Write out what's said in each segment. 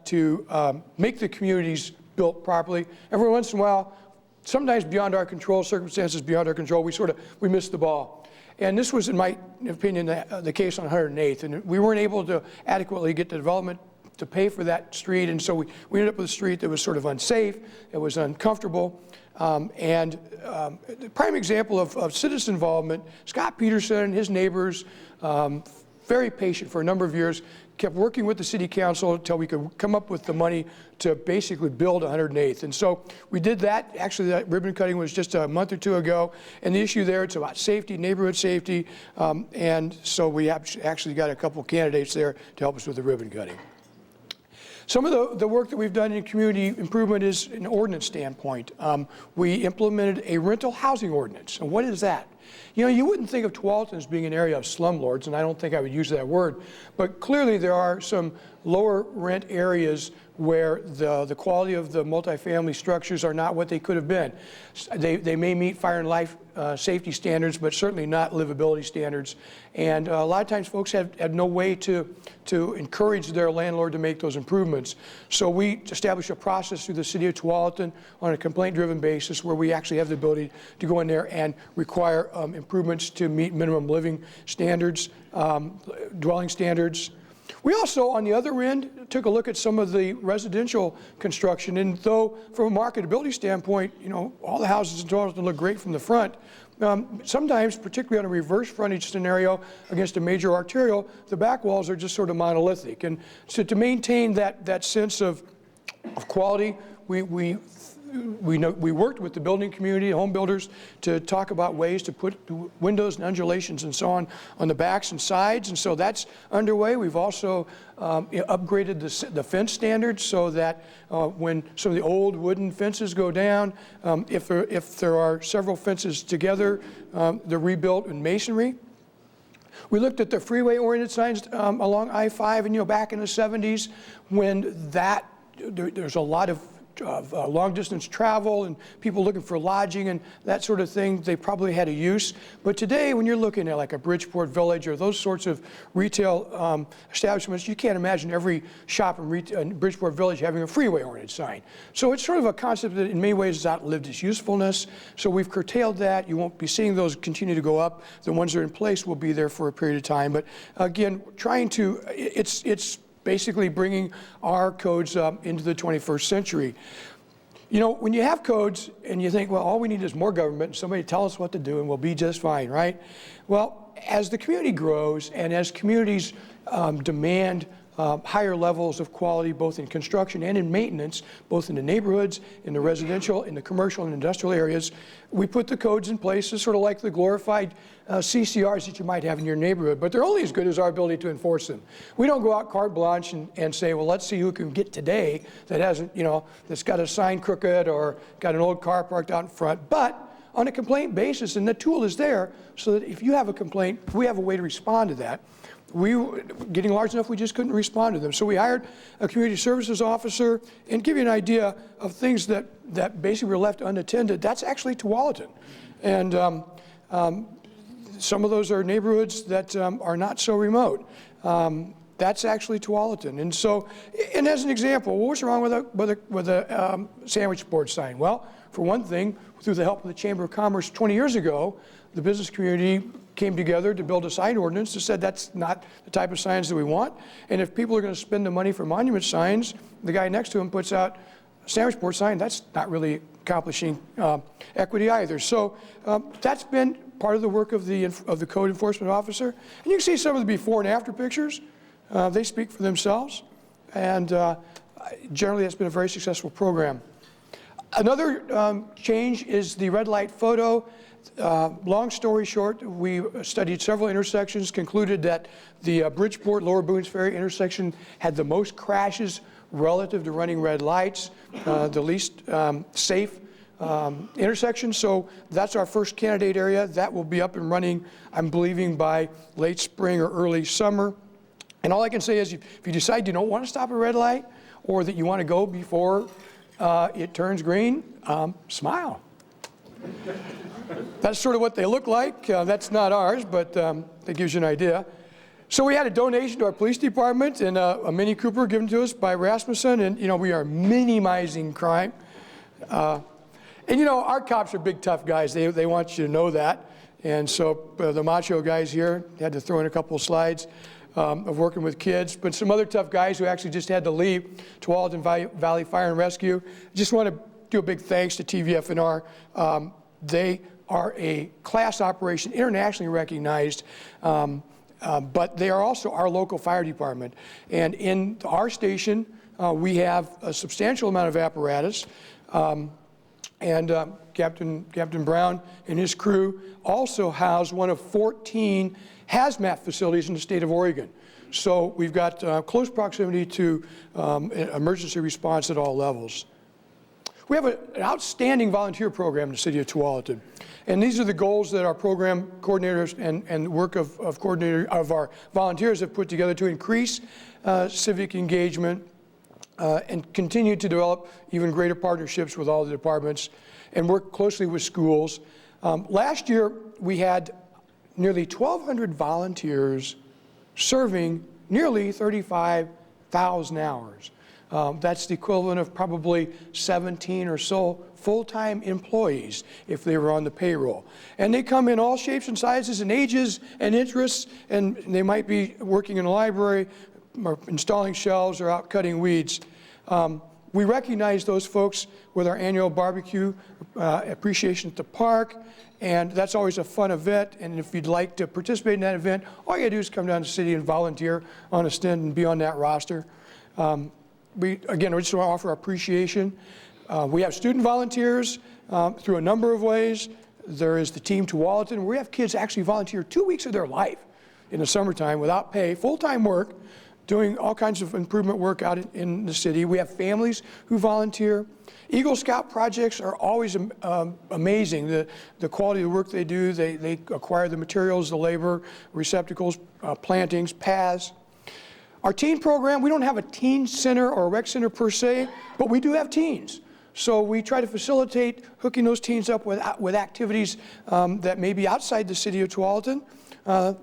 to make the communities built properly. Every once in a while, sometimes beyond our control, circumstances beyond our control, we miss the ball. And this was, in my opinion, the case on 108th. And we weren't able to adequately get the development to pay for that street. And so we ended up with a street that was sort of unsafe, it was uncomfortable. The prime example of citizen involvement, Scott Peterson and his neighbors, very patient for a number of years, kept working with the city council until we could come up with the money to basically build 108th. And so we did that. Actually, that ribbon cutting was just a month or two ago. And the issue there, it's about safety, neighborhood safety. And so we actually got a couple candidates there to help us with the ribbon cutting. Some of the work that we've done in community improvement is an ordinance standpoint. We implemented a rental housing ordinance. And what is that? You know, you wouldn't think of Tualatin as being an area of slumlords, and I don't think I would use that word, but clearly there are some lower rent areas where the quality of the multifamily structures are not what they could have been. They may meet fire and life safety standards, but certainly not livability standards. And a lot of times folks have no way to encourage their landlord to make those improvements. So we established a process through the city of Tualatin on a complaint-driven basis where we actually have the ability to go in there and require improvements to meet minimum living standards, dwelling standards. We also, on the other end, took a look at some of the residential construction, and though from a marketability standpoint, you know, all the houses in Tualatin look great from the front, sometimes, particularly on a reverse frontage scenario against a major arterial, the back walls are just sort of monolithic. And so to maintain that sense of quality, we worked with the building community, home builders, to talk about ways to put windows and undulations and so on the backs and sides, and so that's underway. We've also upgraded the fence standards so that when some of the old wooden fences go down, if there are several fences together, they're rebuilt in masonry. We looked at the freeway-oriented signs along I-5, and back in the 70s when there's a lot of long-distance travel and people looking for lodging and that sort of thing, they probably had a use. But today, when you're looking at like a Bridgeport Village or those sorts of retail establishments, you can't imagine every shop in Bridgeport Village having a freeway-oriented sign. So it's sort of a concept that in many ways has outlived its usefulness. So we've curtailed that. You won't be seeing those continue to go up. The ones that are in place will be there for a period of time. But again, it's basically bringing our codes into the 21st century. You know, when you have codes and you think, well, all we need is more government and somebody tell us what to do and we'll be just fine, right? Well, as the community grows and as communities demand higher levels of quality, both in construction and in maintenance, both in the neighborhoods, in the residential, in the commercial and industrial areas, we put the codes in place as sort of like the glorified CCRs that you might have in your neighborhood, but they're only as good as our ability to enforce them. We don't go out carte blanche and say, well, let's see who can get today that hasn't, that's got a sign crooked or got an old car parked out in front, but on a complaint basis, and the tool is there so that if you have a complaint, we have a way to respond to that. We were getting large enough we just couldn't respond to them. So we hired a community services officer, and give you an idea of things that basically were left unattended. That's actually Tualatin. And some of those are neighborhoods that are not so remote. That's actually Tualatin. And so, and as an example, what's wrong with a sandwich board sign? Well, for one thing, through the help of the Chamber of Commerce 20 years ago, the business community came together to build a sign ordinance that said that's not the type of signs that we want. And if people are going to spend the money for monument signs, the guy next to him puts out a sandwich board sign, that's not really accomplishing equity either. So that's been part of the work of the code enforcement officer. And you can see some of the before and after pictures. They speak for themselves. And generally, it's been a very successful program. Another change is the red light photo. Long story short, we studied several intersections, concluded that the Bridgeport Lower Boones Ferry intersection had the most crashes relative to running red lights, the least safe intersection. So that's our first candidate area. That will be up and running, I'm believing, by late spring or early summer. And all I can say is if you decide you don't want to stop at a red light or that you want to go before it turns green, smile. That's sort of what they look like. That's not ours, but that gives you an idea. So we had a donation to our police department and a Mini Cooper given to us by Rasmussen, and we are minimizing crime. And our cops are big, tough guys. They want you to know that. And so the macho guys here had to throw in a couple of slides of working with kids, but some other tough guys who actually just had to leave, Tualatin Valley Fire and Rescue. Just want to do a big thanks to TVFNR. They are a class operation, internationally recognized. But they are also our local fire department. And in our station, we have a substantial amount of apparatus. Captain Brown and his crew also house one of 14 hazmat facilities in the state of Oregon. So we've got close proximity to emergency response at all levels. We have an outstanding volunteer program in the city of Tualatin. And these are the goals that our program coordinators and work of our volunteers have put together to increase civic engagement and continue to develop even greater partnerships with all the departments and work closely with schools. Last year, we had nearly 1,200 volunteers serving nearly 35,000 hours. That's the equivalent of probably 17 or so full-time employees if they were on the payroll. And they come in all shapes and sizes and ages and interests, and they might be working in a library or installing shelves or out cutting weeds. We recognize those folks with our annual barbecue appreciation at the park, and that's always a fun event. And if you'd like to participate in that event, all you gotta do is come down to the city and volunteer on a stint and be on that roster. We just want to offer appreciation. We have student volunteers through a number of ways. There is the Team Tualatin, where we have kids actually volunteer 2 weeks of their life in the summertime without pay, full-time work, doing all kinds of improvement work out in the city. We have families who volunteer. Eagle Scout projects are always amazing. The quality of the work they do, they acquire the materials, the labor, receptacles, plantings, paths. Our teen program, we don't have a teen center or a rec center per se, but we do have teens. So we try to facilitate hooking those teens up with activities that may be outside the city of Tualatin,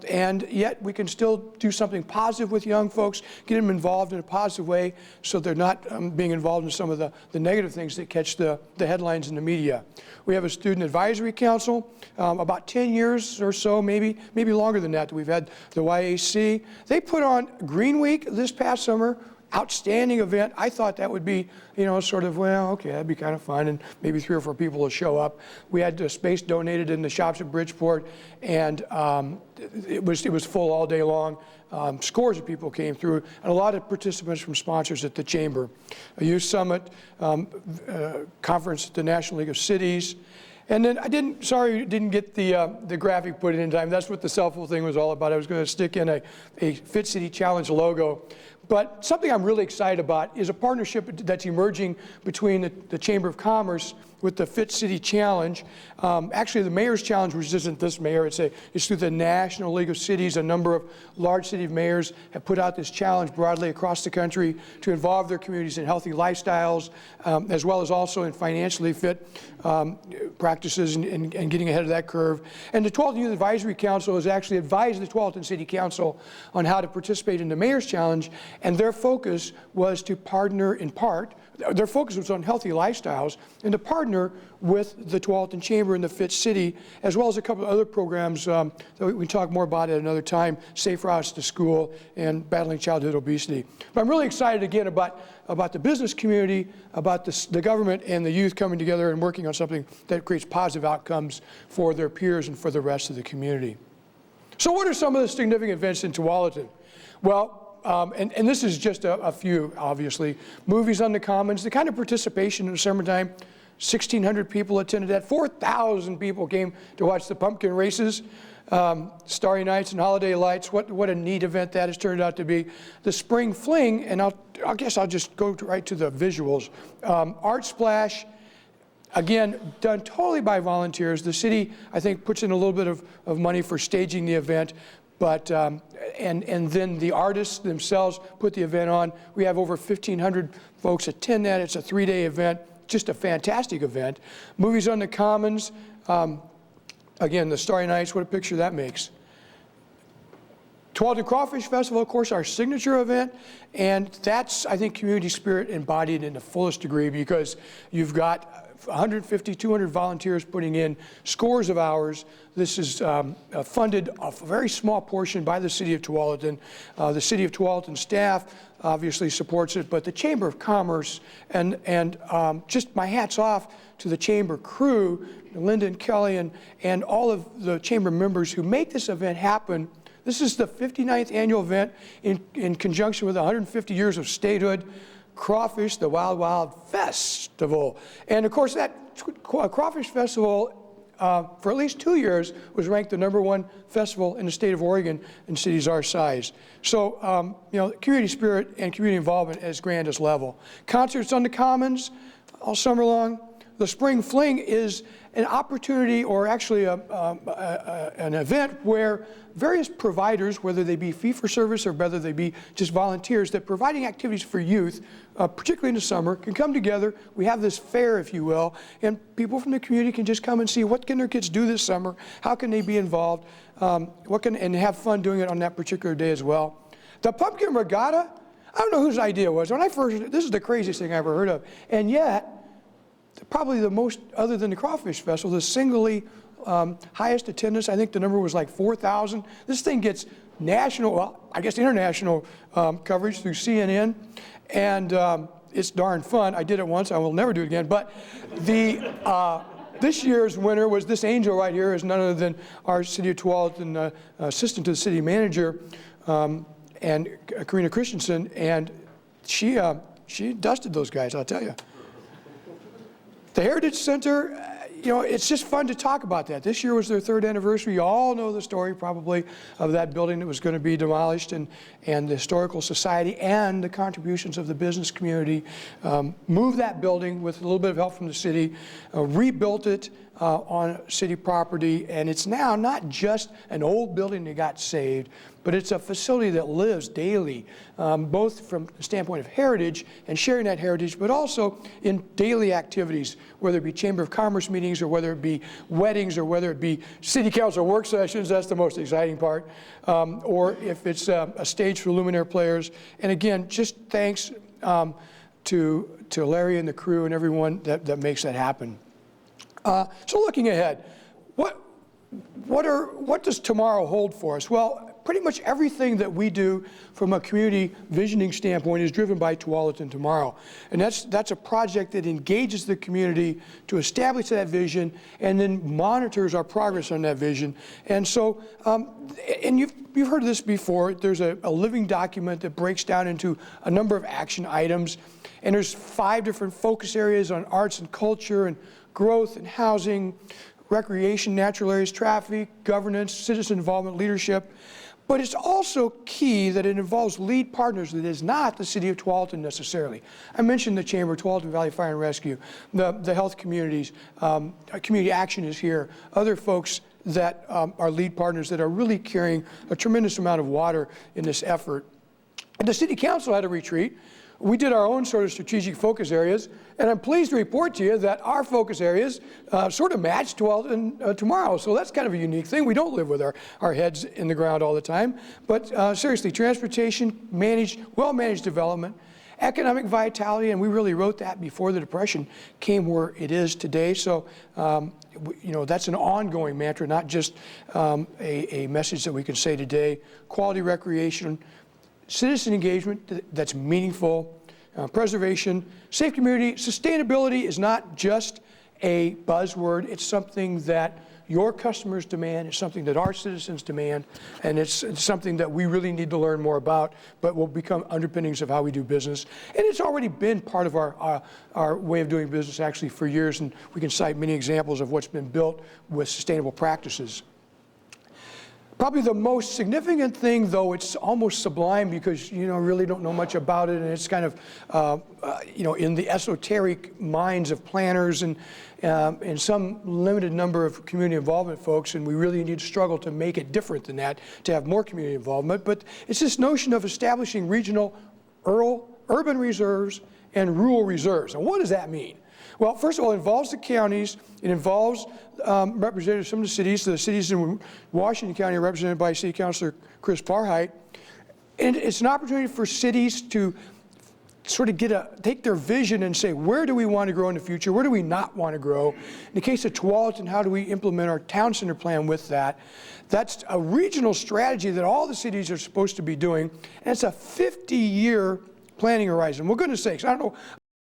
and yet we can still do something positive with young folks, get them involved in a positive way so they're not being involved in some of the negative things that catch the headlines in the media. We have a student advisory council, about 10 years or so, maybe longer than that we've had the YAC. They put on Green Week this past summer. Outstanding event. I thought that would be, sort of, well, okay, that'd be kind of fun, and maybe 3 or 4 people will show up. We had space donated in the shops at Bridgeport, and it was full all day long. Scores of people came through, and a lot of participants from sponsors at the Chamber. A youth summit, conference at the National League of Cities. And then I didn't get the graphic put in time. That's what the Selfful thing was all about. I was going to stick in a Fit City Challenge logo. But something I'm really excited about is a partnership that's emerging between the Chamber of Commerce with the Fit City Challenge. Actually, the Mayor's Challenge, which isn't this mayor, it's through the National League of Cities. A number of large city mayors have put out this challenge broadly across the country to involve their communities in healthy lifestyles, as well as also in financially fit practices and getting ahead of that curve. And the Tualatin Youth Advisory Council has actually advised the Tualatin City Council on how to participate in the Mayor's Challenge, and their focus was to partner in part. Their focus was on healthy lifestyles and to partner with the Tualatin Chamber and the Fit City, as well as a couple of other programs that we can talk more about at another time, Safe Routes to School and Battling Childhood Obesity. But I'm really excited again about the business community, about the government and the youth coming together and working on something that creates positive outcomes for their peers and for the rest of the community. So what are some of the significant events in Tualatin? Well, and this is just a few, obviously. Movies on the Commons, the kind of participation in the summertime, 1,600 people attended that. 4,000 people came to watch the pumpkin races. Starry Nights and Holiday Lights, what a neat event that has turned out to be. The Spring Fling, and I guess I'll just go right to the visuals. Art Splash, again, done totally by volunteers. The city, I think, puts in a little bit of money for staging the event. But, and then the artists themselves put the event on. We have over 1,500 folks attend that. It's a 3-day event, just a fantastic event. Movies on the Commons, again, the Starry Nights, what a picture that makes. Tualatin Crawfish Festival, of course, our signature event, and that's, I think, community spirit embodied in the fullest degree, because you've got 150, 200 volunteers putting in scores of hours. This is funded a very small portion by the City of Tualatin. The City of Tualatin staff obviously supports it, but the Chamber of Commerce and just my hat's off to the Chamber crew, Linda and Kelly, and all of the Chamber members who make this event happen. This is the 59th annual event in conjunction with 150 years of statehood. Crawfish, the Wild Wild Festival. And of course, that Crawfish Festival, for at least 2 years, was ranked the #1 festival in the state of Oregon in cities our size. So, you know, community spirit and community involvement at its grandest level. Concerts on the Commons all summer long. The Spring Fling is an opportunity, or actually an event where various providers, whether they be fee-for-service or whether they be just volunteers, that providing activities for youth, particularly in the summer, can come together. We have this fair, if you will, and people from the community can just come and see what can their kids do this summer, how can they be involved, and have fun doing it on that particular day as well. The Pumpkin Regatta, I don't know whose idea it was. When I first, this is the craziest thing I ever heard of, and yet, probably the most, other than the Crawfish Festival, the singly highest attendance. I think the number was like 4,000. This thing gets national, well, I guess international coverage through CNN, and it's darn fun. I did it once. I will never do it again. But this year's winner was this angel right here, is none other than our City of Tualatin assistant to the city manager, and Karina Christensen, and she dusted those guys, I'll tell you. The Heritage Center, you know, it's just fun to talk about that. This year was their 3rd anniversary. You all know the story probably of that building that was going to be demolished, and the Historical Society and the contributions of the business community moved that building with a little bit of help from the city, rebuilt it on city property, and it's now not just an old building that got saved, but it's a facility that lives daily, both from the standpoint of heritage and sharing that heritage, but also in daily activities, whether it be Chamber of Commerce meetings, or whether it be weddings, or whether it be City Council work sessions. That's the most exciting part, or if it's a stage for luminaire players. And again, just thanks to Larry and the crew and everyone that makes that happen. So looking ahead, what does tomorrow hold for us? Well, pretty much everything that we do from a community visioning standpoint is driven by Tualatin Tomorrow. And that's a project that engages the community to establish that vision and then monitors our progress on that vision. And so, and you've heard of this before, there's a living document that breaks down into a number of action items. And there's 5 different focus areas on arts and culture and growth and housing, recreation, natural areas, traffic, governance, citizen involvement, leadership. But it's also key that it involves lead partners that is not the City of Tualatin necessarily. I mentioned the Chamber, Tualatin Valley Fire and Rescue, the health communities, Community Action is here, other folks that are lead partners that are really carrying a tremendous amount of water in this effort. And the City Council had a retreat. We did our own sort of strategic focus areas, and I'm pleased to report to you that our focus areas sort of match Tualatin Tomorrow. So that's kind of a unique thing. We don't live with our heads in the ground all the time. But seriously, transportation, well-managed development, economic vitality, and we really wrote that before the Depression came where it is today. So, you know, that's an ongoing mantra, not just a message that we can say today. Quality recreation, citizen engagement that's meaningful, preservation, safe community. Sustainability is not just a buzzword. It's something that your customers demand. It's something that our citizens demand. And it's something that we really need to learn more about, but will become underpinnings of how we do business. And it's already been part of our way of doing business actually for years. And we can cite many examples of what's been built with sustainable practices. Probably the most significant thing, though, it's almost sublime because you really don't know much about it, and it's kind of in the esoteric minds of planners and some limited number of community involvement folks, and we really need to struggle to make it different than that, to have more community involvement. But it's this notion of establishing regional urban reserves and rural reserves. And what does that mean? Well, first of all, it involves the counties. It involves representatives from the cities. The cities in Washington County are represented by City Councilor Chris Parhite. And it's an opportunity for cities to sort of take their vision and say, where do we want to grow in the future? Where do we not want to grow? In the case of Tualatin, how do we implement our town center plan with that? That's a regional strategy that all the cities are supposed to be doing. And it's a 50-year planning horizon. Well, goodness sakes, I don't know